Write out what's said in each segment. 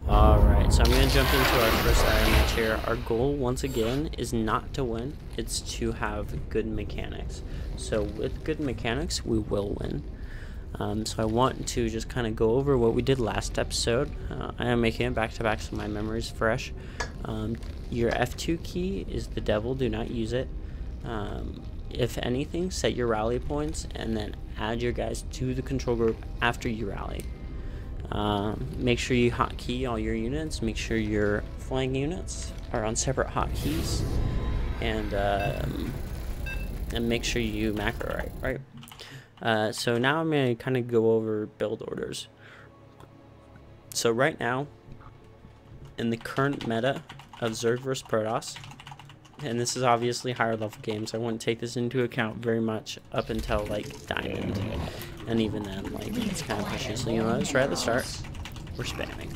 Alright, so I'm going to jump into our first ladder match here. Our goal, once again, is not to win, it's to have good mechanics. So with good mechanics, we will win. So I want to just kind of go over what we did last episode. I am making it back-to-back so my memory's fresh. Your F2 key is the devil, do not use it. If anything, set your rally points and then add your guys to the control group after you rally. Make sure you hotkey all your units, make sure your flying units are on separate hotkeys, and make sure you macro right. So now I'm going to kind of go over build orders. So right now, in the current meta of Zerg vs Protoss, and this is obviously higher level games, I wouldn't take this into account very much up until like Diamond, and even then, like, it's kind of pushy. So you notice right at the start, we're spamming,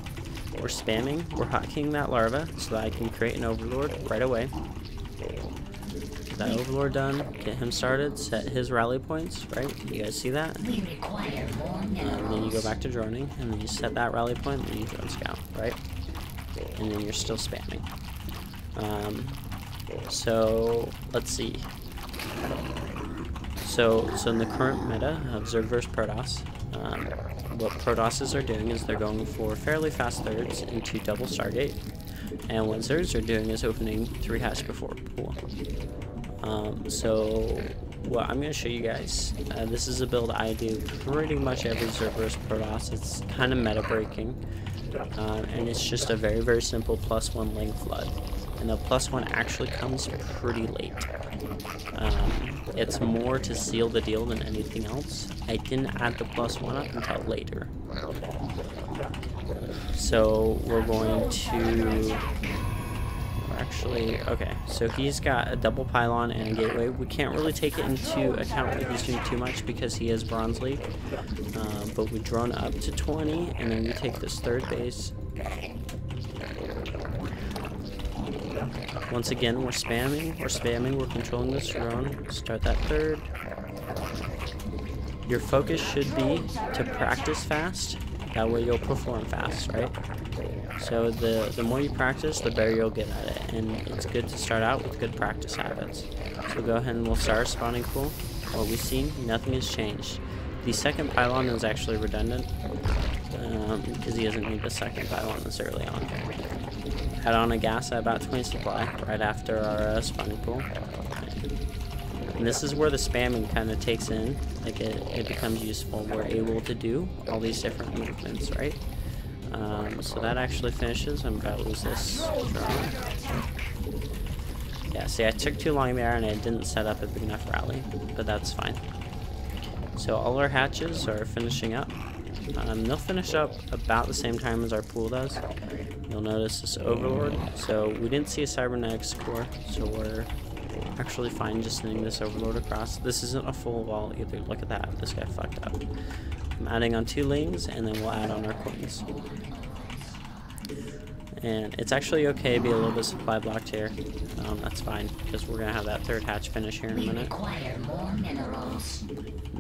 we're hotkeying that larva so that I can create an overlord right away. Get that overlord done, get him started, set his rally points, right? You guys see that? Then you go back to droning, and then you set that rally point, and then you drone scout, right? And then you're still spamming. So let's see. So in the current meta of Zerg vs Protoss, what Protosses are doing is they're going for fairly fast thirds into double Stargate, and what Zergs are doing is opening 3 hatch before pool. So what I'm going to show you guys, this is a build I do pretty much every Zerg vs Protoss. It's kind of meta breaking, and it's just a very, very simple +1 Ling Flood. And the +1 actually comes pretty late. It's more to seal the deal than anything else. I didn't add the +1 up until later. So we're going to... Actually, okay, so he's got a double pylon and a gateway. We can't really take it into account what he's doing too much because he is Bronze League. But we drone up to 20, and then we take this third base. Once again, we're spamming, we're controlling this drone. Start that third. Your focus should be to practice fast, that way you'll perform fast, right? So the more you practice, the better you'll get at it, and it's good to start out with good practice habits. So go ahead and we'll start our spawning pool. What we see, nothing has changed. The second pylon is actually redundant, because he doesn't need the second pylon this early on. Add on a gas at about 20 supply right after our spawning pool. And this is where the spamming kind of takes in, like it becomes useful. We're able to do all these different movements, right? So that actually finishes. I'm about to lose this drone. Yeah, see, I took too long there and I didn't set up a big enough rally, but that's fine. So all our hatches are finishing up. They'll finish up about the same time as our pool does. You'll notice this overlord. So we didn't see a cybernetic score, so we're actually fine just sending this overlord across. This isn't a full wall either. Look at that. This guy fucked up. I'm adding on 2 lings, and then we'll add on our queens. And it's actually okay to be a little bit supply blocked here. That's fine, because we're going to have that third hatch finish here in a minute.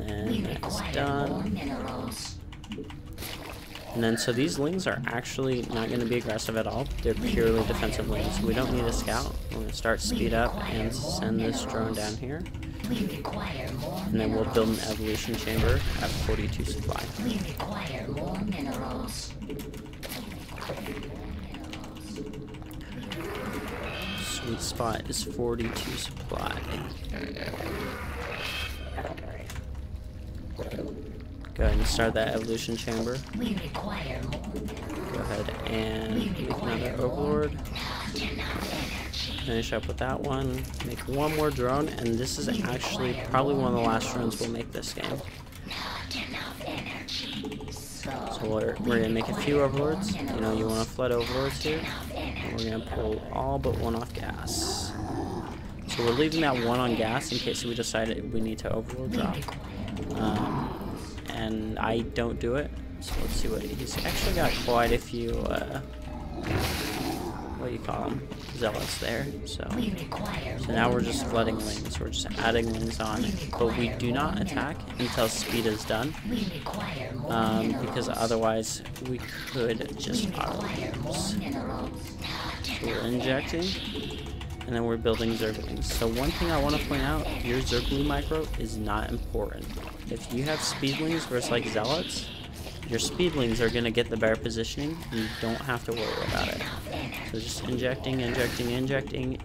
And that's done. And then, so these lings are actually not going to be aggressive at all. They're purely defensive lings. We don't need a scout. We're going to start speed up and send this drone down here. And then we'll build an evolution chamber at 42 supply. Sweet spot is 42 supply. Go ahead and start that evolution chamber. Go ahead and make another overlord. Finish up with that one. Make one more drone, and this is actually probably one of the last drones we'll make this game. So we're gonna make a few overlords. You know, you want to flood overlords here. And we're gonna pull all but one off gas. So we're leaving that one on gas in case we decide we need to overlord drop. And I don't do it, so let's see what he's actually got. Quite a few what do you call them, zealots there. So now we're just flooding lings. We're just adding lings on, but we do not attack until speed is done, because otherwise we could just auto. minerals. So we're injecting, and then we're building Zerglings. So one thing I want to point out, your Zergling micro is not important. If you have Speedlings versus like Zealots, your Speedlings are going to get the better positioning, and you don't have to worry about it. So just injecting, injecting, injecting.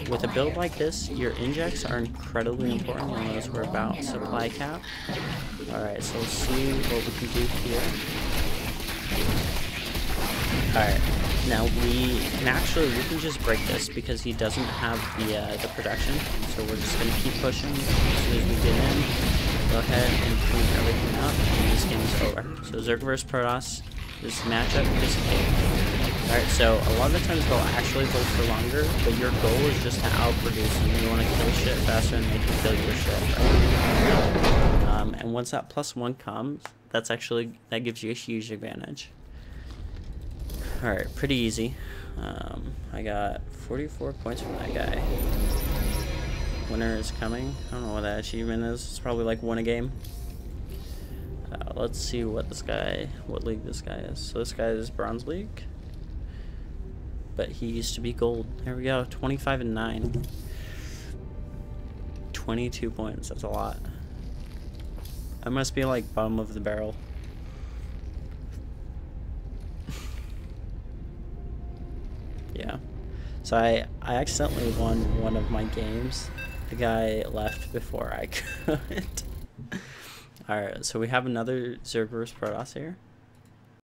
With a build like this, your injects are incredibly important. You'll notice we're about supply cap. Alright, so let's see what we can do here. Alright, now we can just break this because he doesn't have the protection. So we're just going to keep pushing. As soon as we get in, go ahead and clean everything up, and this game is over. So Zerg vs Protoss, this matchup is over. Alright, so a lot of the times they'll actually hold for longer, but your goal is just to outproduce them. You want to kill shit faster than they can kill your shit. Right? And once that +1 comes, that gives you a huge advantage. Alright, pretty easy. I got 44 points from that guy. Winner is coming. I don't know what that achievement is. It's probably like win a game. Let's see what league this guy is. So this guy is Bronze League. But he used to be gold. There we go, 25 and 9. 22 points, that's a lot. I must be like bottom of the barrel. Yeah. So I accidentally won one of my games. The guy left before I could. Alright, so we have another Zerg vs Protoss here.